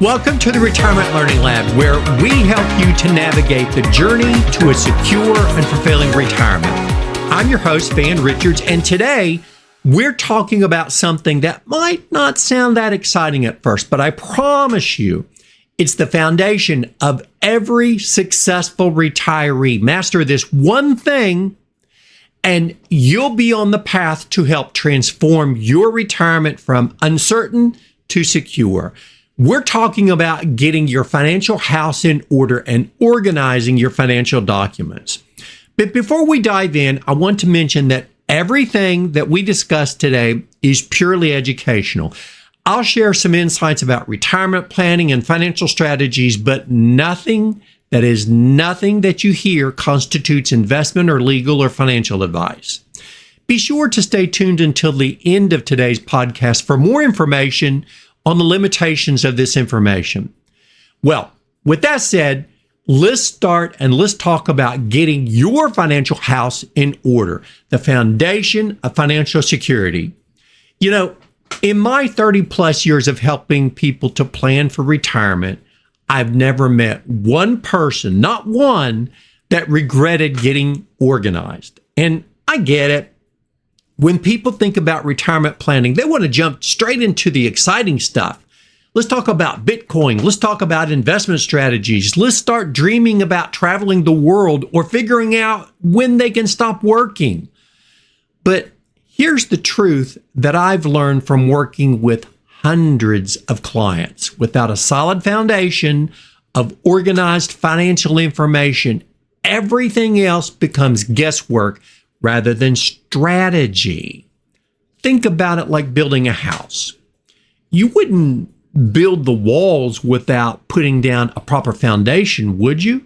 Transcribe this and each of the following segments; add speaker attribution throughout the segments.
Speaker 1: Welcome to the Retirement Learning Lab, where we help you to navigate the journey to a secure and fulfilling retirement. I'm your host, Van Richards, and today we're talking about something that might not sound that exciting at first, but I promise you, it's the foundation of every successful retiree. Master this one thing, and you'll be on the path to help transform your retirement from uncertain to secure. We're talking about getting your financial house in order and organizing your financial documents. But before we dive in, I want to mention that everything that we discussed today is purely educational. I'll share some insights about retirement planning and financial strategies, but nothing that you hear constitutes investment or legal or financial advice. Be sure to stay tuned until the end of today's podcast for more information on the limitations of this information. Well, with that said, let's start and let's talk about getting your financial house in order, the foundation of financial security. You know, in my 30 plus years of helping people to plan for retirement, I've never met one person, not one, that regretted getting organized. And I get it. When people think about retirement planning, they want to jump straight into the exciting stuff. Let's talk about Bitcoin. Let's talk about investment strategies. Let's start dreaming about traveling the world or figuring out when they can stop working. But here's the truth that I've learned from working with hundreds of clients. Without a solid foundation of organized financial information, everything else becomes guesswork rather than strategy. Think about it like building a house. You wouldn't build the walls without putting down a proper foundation, would you?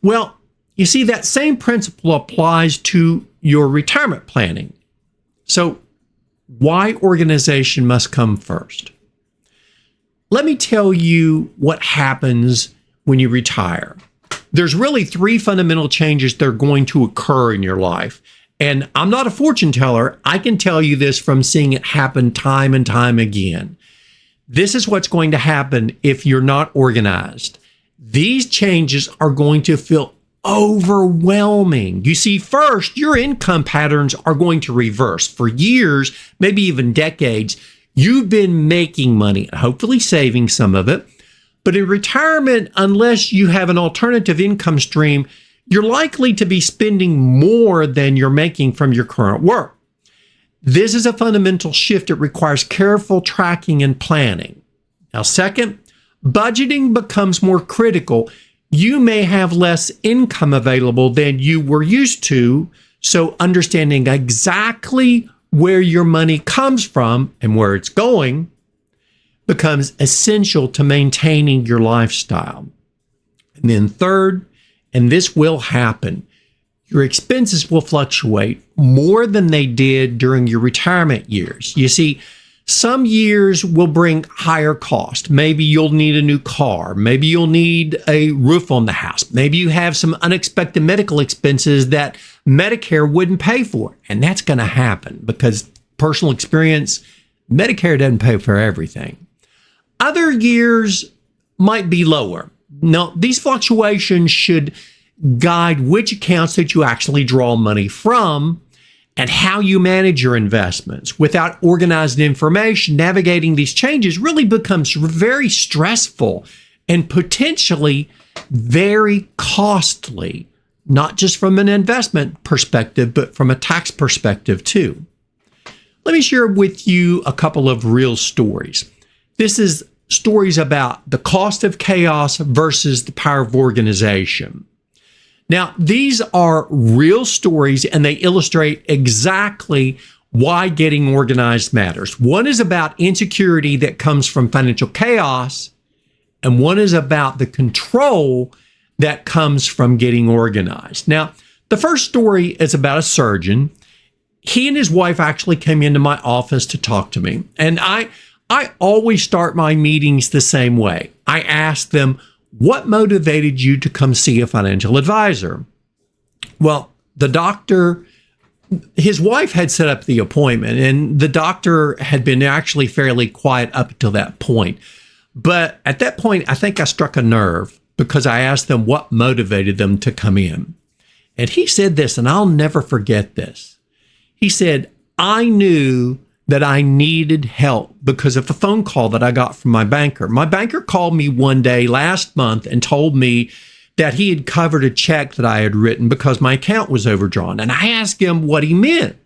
Speaker 1: Well, you see, that same principle applies to your retirement planning. So, why organization must come first? Let me tell you what happens when you retire. There's really three fundamental changes that are going to occur in your life. And I'm not a fortune teller. I can tell you this from seeing it happen time and time again. This is what's going to happen if you're not organized. These changes are going to feel overwhelming. You see, first, your income patterns are going to reverse. For years, maybe even decades, you've been making money, hopefully saving some of it. But in retirement, unless you have an alternative income stream, you're likely to be spending more than you're making from your current work. This is a fundamental shift. It requires careful tracking and planning. Now, second, budgeting becomes more critical. You may have less income available than you were used to, so understanding exactly where your money comes from and where it's going becomes essential to maintaining your lifestyle. And then third, and this will happen, your expenses will fluctuate more than they did during your retirement years. You see, some years will bring higher cost. Maybe you'll need a new car. Maybe you'll need a roof on the house. Maybe you have some unexpected medical expenses that Medicare wouldn't pay for. And that's going to happen because personal experience, Medicare doesn't pay for everything. Other years might be lower. Now, these fluctuations should guide which accounts that you actually draw money from and how you manage your investments. Without organized information, navigating these changes really becomes very stressful and potentially very costly, not just from an investment perspective, but from a tax perspective too. Let me share with you a couple of real stories. This is stories about the cost of chaos versus the power of organization. Now, these are real stories and they illustrate exactly why getting organized matters. One is about insecurity that comes from financial chaos, and one is about the control that comes from getting organized. Now, the first story is about a surgeon. He and his wife actually came into my office to talk to me, and I always start my meetings the same way. I ask them, what motivated you to come see a financial advisor? Well, the doctor, his wife had set up the appointment, and the doctor had been actually fairly quiet up until that point. But at that point, I think I struck a nerve because I asked them what motivated them to come in. And he said this, and I'll never forget this. He said, I knew that I needed help because of a phone call that I got from my banker. My banker called me one day last month and told me that he had covered a check that I had written because my account was overdrawn. And I asked him what he meant.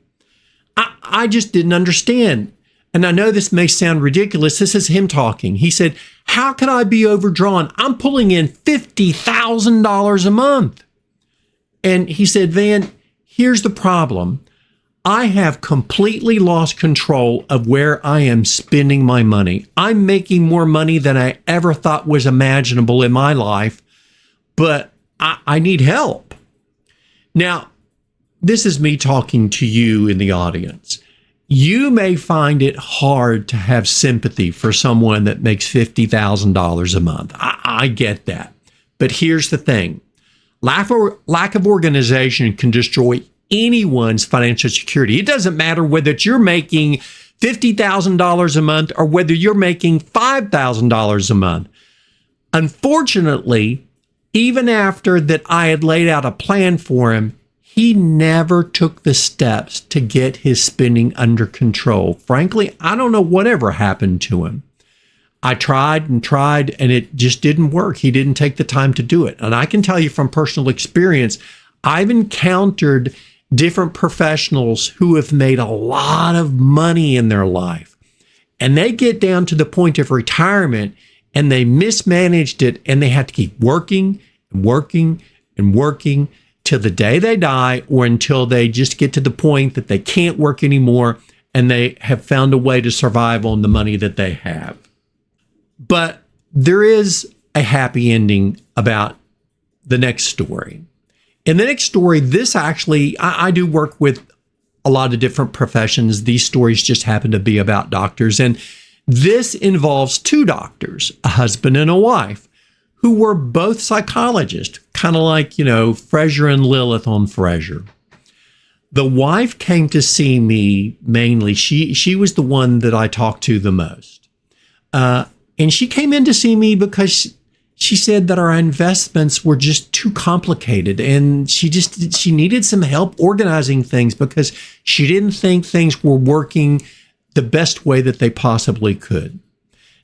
Speaker 1: I just didn't understand. And I know this may sound ridiculous. This is him talking. He said, how can I be overdrawn? I'm pulling in $50,000 a month. And he said, Van, here's the problem. I have completely lost control of where I am spending my money. I'm making more money than I ever thought was imaginable in my life, but I need help. Now, this is me talking to you in the audience. You may find it hard to have sympathy for someone that makes $50,000 a month. I get that. But here's the thing. Lack of organization can destroy anyone's financial security. It doesn't matter whether you're making $50,000 a month or whether you're making $5,000 a month. Unfortunately, even after that I had laid out a plan for him, he never took the steps to get his spending under control. Frankly, I don't know whatever happened to him. I tried, and it just didn't work. He didn't take the time to do it. And I can tell you from personal experience, I've encountered different professionals who have made a lot of money in their life. And they get down to the point of retirement and they mismanaged it and they have to keep working and working and working till the day they die or until they just get to the point that they can't work anymore and they have found a way to survive on the money that they have. But there is a happy ending about the next story. In the next story, this actually, I do work with a lot of different professions. These stories just happen to be about doctors. And this involves two doctors, a husband and a wife, who were both psychologists, kind of like, Frasier and Lilith on Frasier. The wife came to see me mainly. She was the one that I talked to the most. And she came in to see me because she said that our investments were just too complicated and she needed some help organizing things because she didn't think things were working the best way that they possibly could.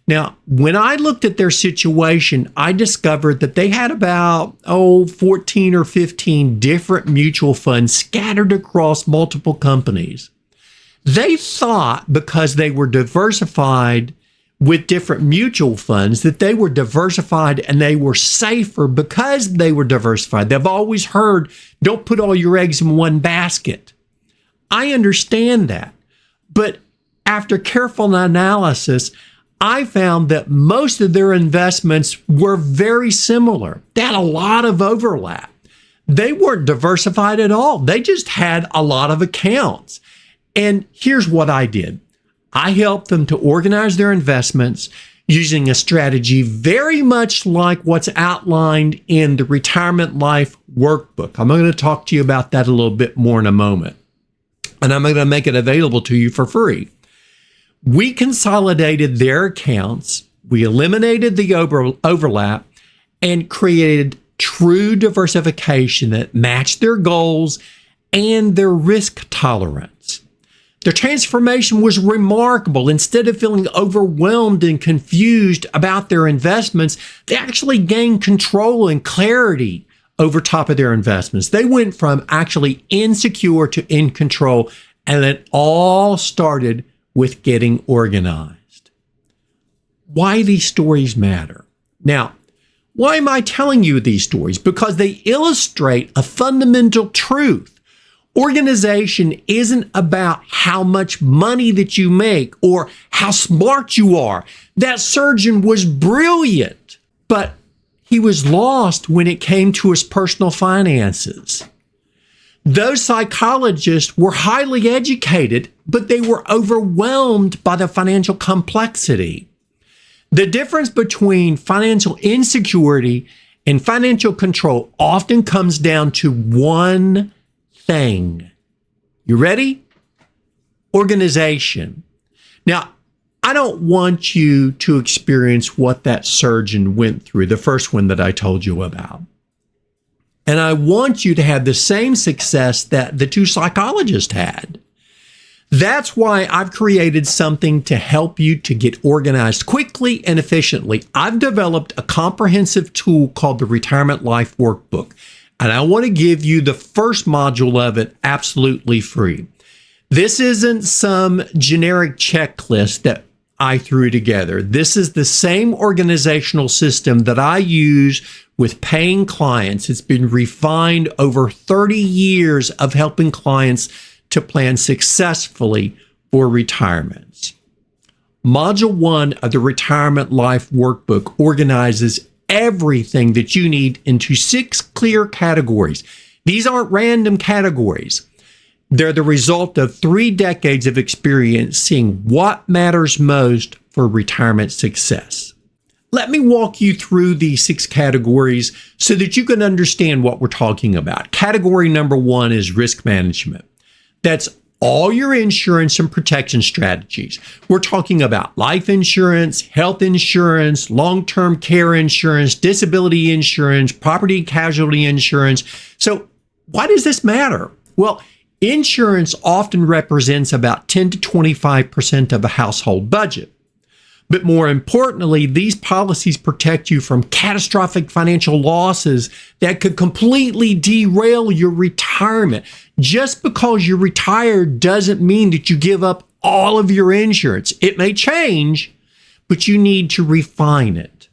Speaker 1: Now, when I looked at their situation, I discovered that they had about 14 or 15 different mutual funds scattered across multiple companies. They thought because they were diversified with different mutual funds that they were diversified and they were safer because they were diversified. They've always heard, don't put all your eggs in one basket. I understand that. But after careful analysis, I found that most of their investments were very similar. They had a lot of overlap. They weren't diversified at all. They just had a lot of accounts. And here's what I did. I helped them to organize their investments using a strategy very much like what's outlined in the Retirement Life Workbook. I'm going to talk to you about that a little bit more in a moment. And I'm going to make it available to you for free. We consolidated their accounts, we eliminated the overlap, and created true diversification that matched their goals and their risk tolerance. Their transformation was remarkable. Instead of feeling overwhelmed and confused about their investments, they actually gained control and clarity over top of their investments. They went from actually insecure to in control, and it all started with getting organized. Why these stories matter. Now, why am I telling you these stories? Because they illustrate a fundamental truth. Organization isn't about how much money that you make or how smart you are. That surgeon was brilliant, but he was lost when it came to his personal finances. Those psychologists were highly educated, but they were overwhelmed by the financial complexity. The difference between financial insecurity and financial control often comes down to one thing. You ready? Organization. Now, I don't want you to experience what that surgeon went through, the first one that I told you about. And I want you to have the same success that the two psychologists had. That's why I've created something to help you to get organized quickly and efficiently. I've developed a comprehensive tool called the Retirement Life Workbook, and I want to give you the first module of it absolutely free. This isn't some generic checklist that I threw together. This is the same organizational system that I use with paying clients. It's been refined over 30 years of helping clients to plan successfully for retirements. Module 1 of the Retirement Life Workbook organizes everything that you need into 6 clear categories. These aren't random categories. They're the result of 3 decades of experience seeing what matters most for retirement success. Let me walk you through these 6 categories so that you can understand what we're talking about. Category number 1 is risk management. That's all your insurance and protection strategies. We're talking about life insurance, health insurance, long-term care insurance, disability insurance, property casualty insurance. So why does this matter? Well, insurance often represents about 10 to 25% of a household budget. But more importantly, these policies protect you from catastrophic financial losses that could completely derail your retirement. Just because you're retired doesn't mean that you give up all of your insurance. It may change, but you need to refine it.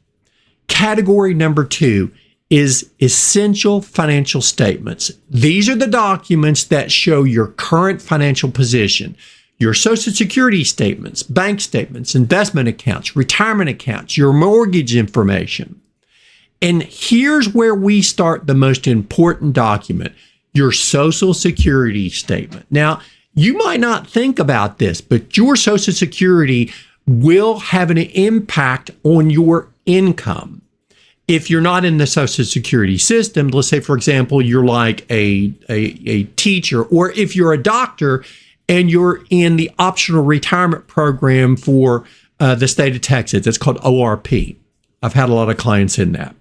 Speaker 1: Category number 2 is essential financial statements. These are the documents that show your current financial position. Your Social Security statements, bank statements, investment accounts, retirement accounts, your mortgage information. And here's where we start the most important document, your Social Security statement. Now, you might not think about this, but your Social Security will have an impact on your income. If you're not in the Social Security system, let's say, for example, you're like a teacher, or if you're a doctor, and you're in the optional retirement program for the state of Texas. It's called ORP. I've had a lot of clients in that.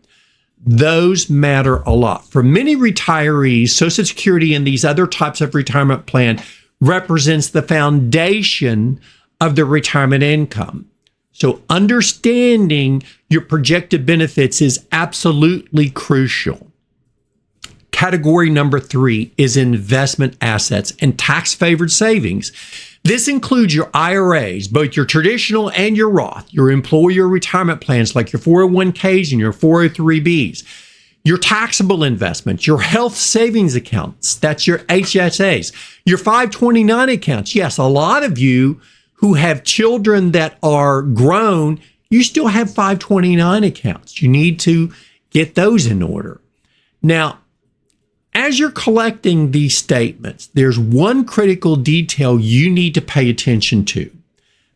Speaker 1: Those matter a lot. For many retirees, Social Security and these other types of retirement plan represents the foundation of their retirement income. So understanding your projected benefits is absolutely crucial. Category number 3 is investment assets and tax-favored savings. This includes your IRAs, both your traditional and your Roth, your employer retirement plans like your 401ks and your 403bs, your taxable investments, your health savings accounts, that's your HSAs, your 529 accounts. Yes, a lot of you who have children that are grown, you still have 529 accounts. You need to get those in order. Now, as you're collecting these statements, there's one critical detail you need to pay attention to.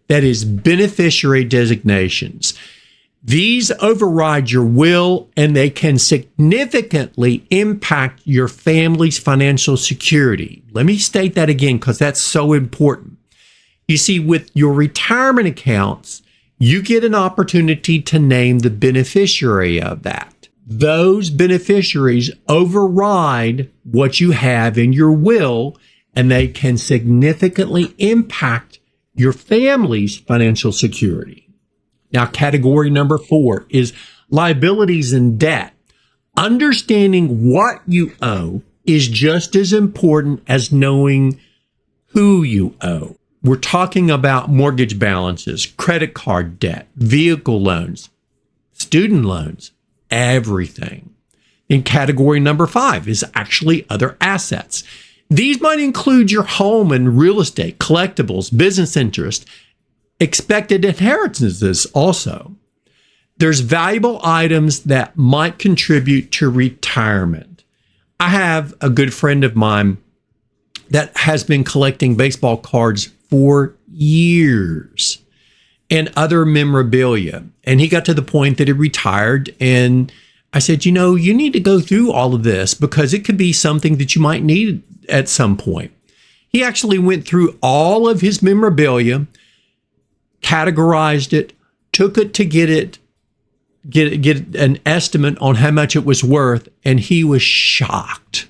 Speaker 1: That is beneficiary designations. These override your will, and they can significantly impact your family's financial security. Let me state that again because that's so important. You see, with your retirement accounts, you get an opportunity to name the beneficiary of that. Those beneficiaries override what you have in your will, and they can significantly impact your family's financial security. Now, category number 4 is liabilities and debt. Understanding what you owe is just as important as knowing who you owe. We're talking about mortgage balances, credit card debt, vehicle loans, student loans, everything. In category number 5 is actually other assets. These might include your home and real estate, collectibles, business interest, expected inheritances also. There's valuable items that might contribute to retirement. I have a good friend of mine that has been collecting baseball cards for years and other memorabilia. And he got to the point that he retired. And I said, you need to go through all of this because it could be something that you might need at some point. He actually went through all of his memorabilia, categorized it, took it to get an estimate on how much it was worth, and he was shocked.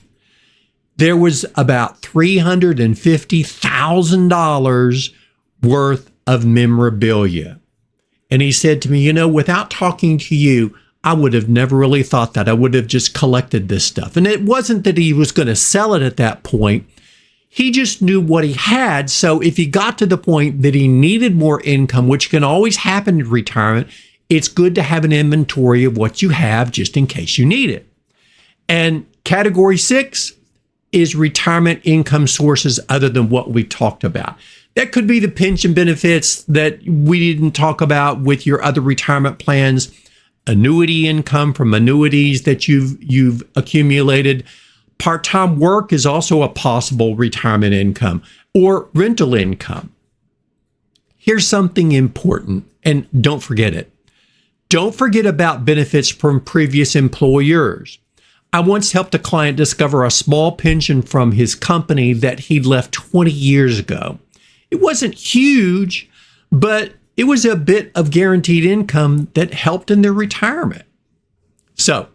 Speaker 1: There was about $350,000 worth of memorabilia. And he said to me, without talking to you, I would have never really thought that. I would have just collected this stuff. And it wasn't that he was going to sell it at that point. He just knew what he had. So if he got to the point that he needed more income, which can always happen in retirement, it's good to have an inventory of what you have just in case you need it. And category 6 is retirement income sources other than what we talked about. That could be the pension benefits that we didn't talk about with your other retirement plans, annuity income from annuities that you've accumulated. Part-time work is also a possible retirement income, or rental income. Here's something important, and don't forget it. Don't forget about benefits from previous employers. I once helped a client discover a small pension from his company that he'd left 20 years ago. It wasn't huge, but it was a bit of guaranteed income that helped in their retirement. So,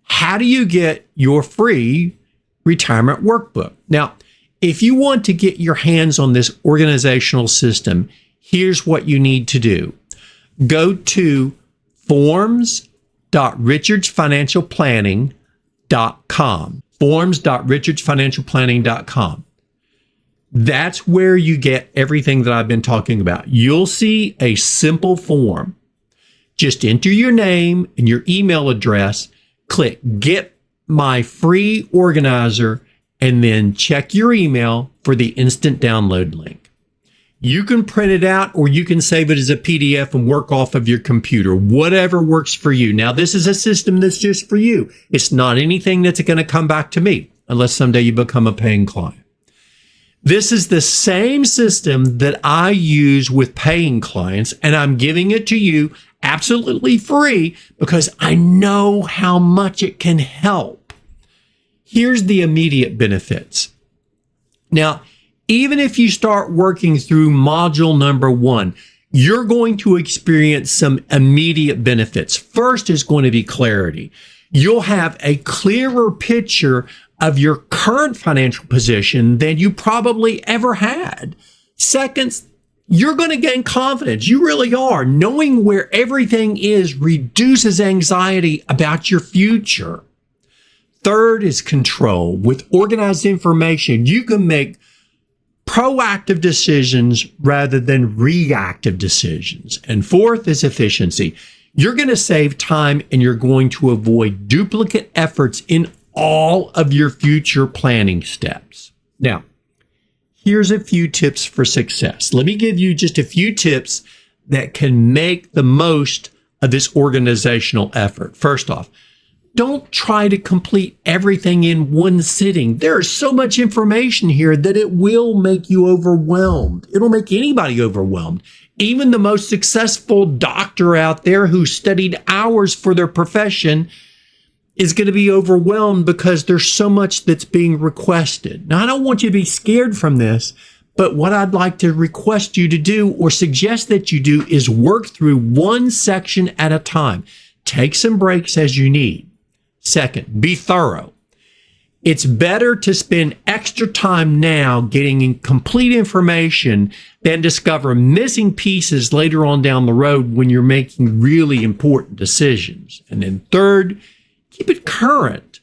Speaker 1: how do you get your free retirement workbook? Now, if you want to get your hands on this organizational system, here's what you need to do. Go to forms.richardsfinancialplanning.com. forms.richardsfinancialplanning.com. That's where you get everything that I've been talking about. You'll see a simple form. Just enter your name and your email address, click Get My Free Organizer, and then check your email for the instant download link. You can print it out or you can save it as a PDF and work off of your computer, whatever works for you. Now, this is a system that's just for you. It's not anything that's going to come back to me unless someday you become a paying client. This is the same system that I use with paying clients, and I'm giving it to you absolutely free because I know how much it can help. Here's the immediate benefits. Now, even if you start working through module number 1, you're going to experience some immediate benefits. First is going to be clarity. You'll have a clearer picture of your current financial position than you probably ever had. Second, you're going to gain confidence. You really are. Knowing where everything is reduces anxiety about your future. Third is control. With organized information, you can make proactive decisions rather than reactive decisions. And fourth is efficiency. You're going to save time and you're going to avoid duplicate efforts in all of your future planning steps. Now, here's a few tips for success. Let me give you just a few tips that can make the most of this organizational effort. First off, don't try to complete everything in one sitting. There is so much information here that it will make you overwhelmed. It'll make anybody overwhelmed. Even the most successful doctor out there who studied hours for their profession is going to be overwhelmed because there's so much that's being requested. Now, I don't want you to be scared from this, but what I'd like to request you to do or suggest that you do is work through one section at a time. Take some breaks as you need. Second, be thorough. It's better to spend extra time now getting complete information than discover missing pieces later on down the road when you're making really important decisions. And then third, keep it current.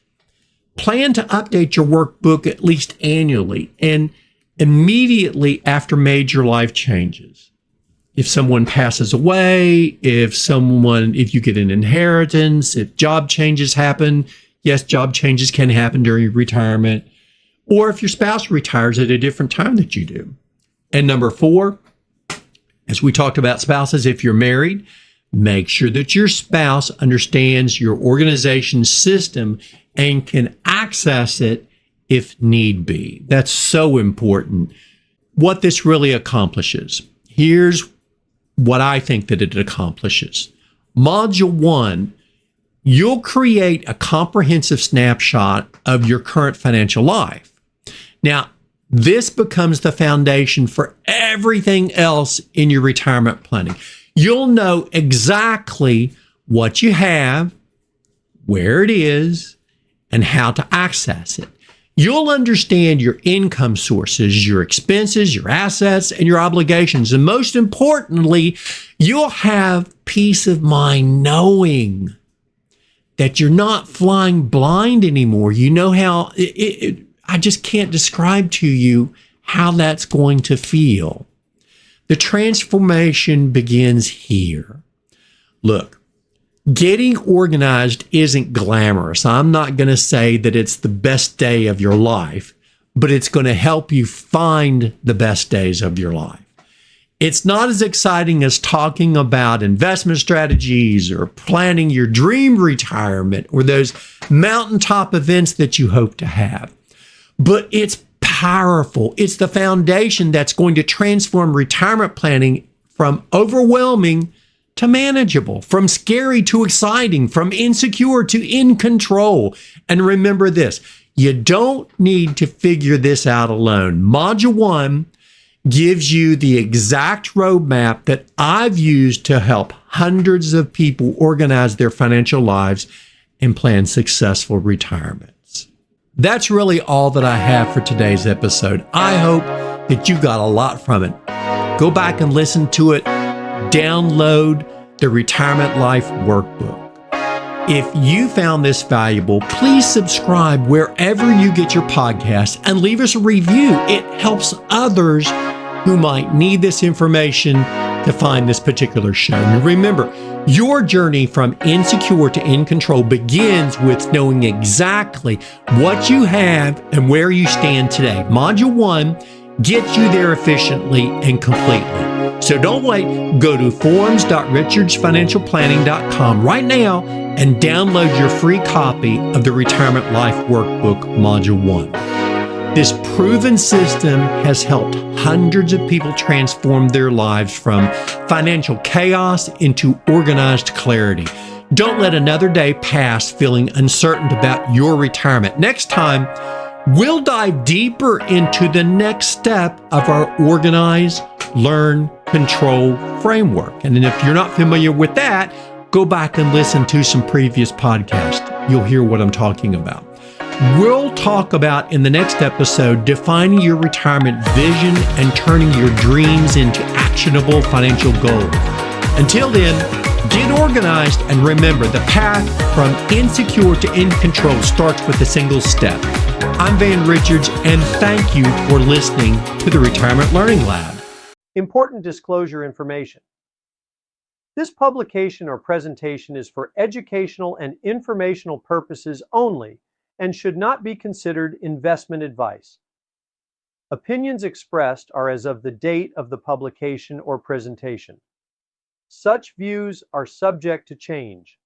Speaker 1: Plan to update your workbook at least annually and immediately after major life changes. If someone passes away, if you get an inheritance, if job changes happen, yes, job changes can happen during retirement, or if your spouse retires at a different time that you do. And number 4, as we talked about spouses, if you're married, make sure that your spouse understands your organization's system and can access it if need be. That's so important. What this really accomplishes. Here's what I think that it accomplishes. Module 1, you'll create a comprehensive snapshot of your current financial life. Now, This becomes the foundation for everything else in your retirement planning. You'll know exactly what you have, where it is, and how to access it. You'll understand your income sources, your expenses, your assets, and your obligations. And most importantly, you'll have peace of mind knowing that you're not flying blind anymore. You know how I just can't describe to you how that's going to feel. The transformation begins here. Look, getting organized isn't glamorous. I'm not going to say that it's the best day of your life, but it's going to help you find the best days of your life. It's not as exciting as talking about investment strategies or planning your dream retirement or those mountaintop events that you hope to have. But it's powerful. It's the foundation that's going to transform retirement planning from overwhelming to manageable, from scary to exciting, from insecure to in control. And remember this, you don't need to figure this out alone. Module 1 gives you the exact roadmap that I've used to help hundreds of people organize their financial lives and plan successful retirements. That's really all that I have for today's episode. I hope that you got a lot from it. Go back and listen to it. Download the Retirement Life Workbook. If you found this valuable, please subscribe wherever you get your podcasts and leave us a review. It helps others who might need this information to find this particular show. And remember, your journey from insecure to in control begins with knowing exactly what you have and where you stand today. Module 1 gets you there efficiently and completely. So don't wait. Go to forums.richardsfinancialplanning.com right now and download your free copy of the Retirement Life Workbook Module 1. This proven system has helped hundreds of people transform their lives from financial chaos into organized clarity. Don't let another day pass feeling uncertain about your retirement. Next time, we'll dive deeper into the next step of our organize, learn, control framework. And if you're not familiar with that, go back and listen to some previous podcasts. You'll hear what I'm talking about. We'll talk about in the next episode defining your retirement vision and turning your dreams into actionable financial goals. Until then, get organized and remember the path from insecure to in control starts with a single step. I'm Van Richards, and thank you for listening to the Retirement Learning Lab.
Speaker 2: Important disclosure information. This publication or presentation is for educational and informational purposes only and should not be considered investment advice. Opinions expressed are as of the date of the publication or presentation. Such views are subject to change.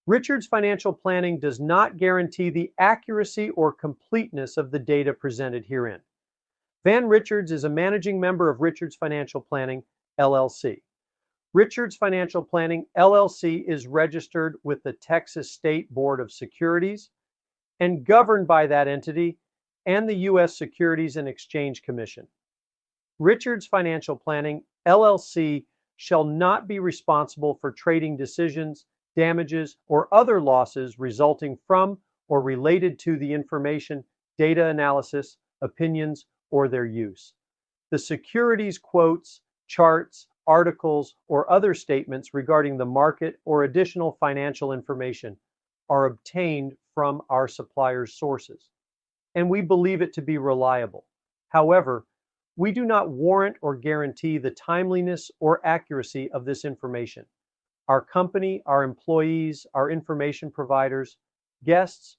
Speaker 2: Richards Financial Planning does not guarantee the accuracy or completeness of the data presented herein. Van Richards is a managing member of Richards Financial Planning, LLC. Richards Financial Planning, LLC is registered with the Texas State Board of Securities and governed by that entity and the U.S. Securities and Exchange Commission. Richards Financial Planning, LLC shall not be responsible for trading decisions, damages, or other losses resulting from or related to the information, data analysis, opinions, or their use. The securities quotes, charts, articles, or other statements regarding the market or additional financial information are obtained from our suppliers' sources, and we believe it to be reliable. However, we do not warrant or guarantee the timeliness or accuracy of this information. Our company, our employees, our information providers, guests,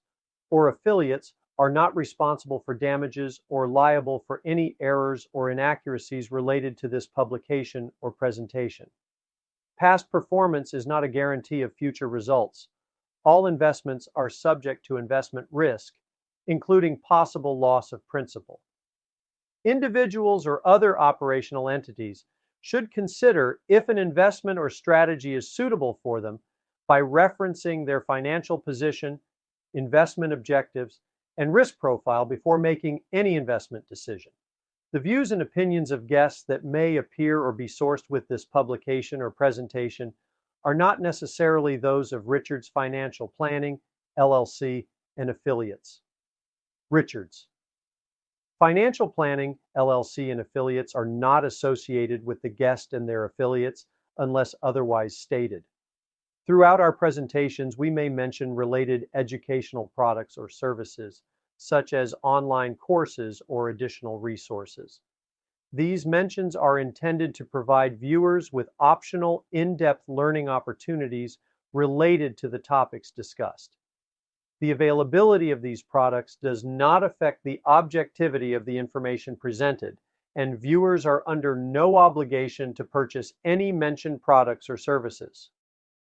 Speaker 2: or affiliates are not responsible for damages or liable for any errors or inaccuracies related to this publication or presentation. Past performance is not a guarantee of future results. All investments are subject to investment risk, including possible loss of principal. Individuals or other operational entities should consider if an investment or strategy is suitable for them by referencing their financial position, investment objectives, and risk profile before making any investment decision. The views and opinions of guests that may appear or be sourced with this publication or presentation are not necessarily those of Richards Financial Planning, LLC, and affiliates. Richards. Financial Planning, LLC, and affiliates are not associated with the guest and their affiliates unless otherwise stated. Throughout our presentations, we may mention related educational products or services, such as online courses or additional resources. These mentions are intended to provide viewers with optional, in-depth learning opportunities related to the topics discussed. The availability of these products does not affect the objectivity of the information presented, and viewers are under no obligation to purchase any mentioned products or services.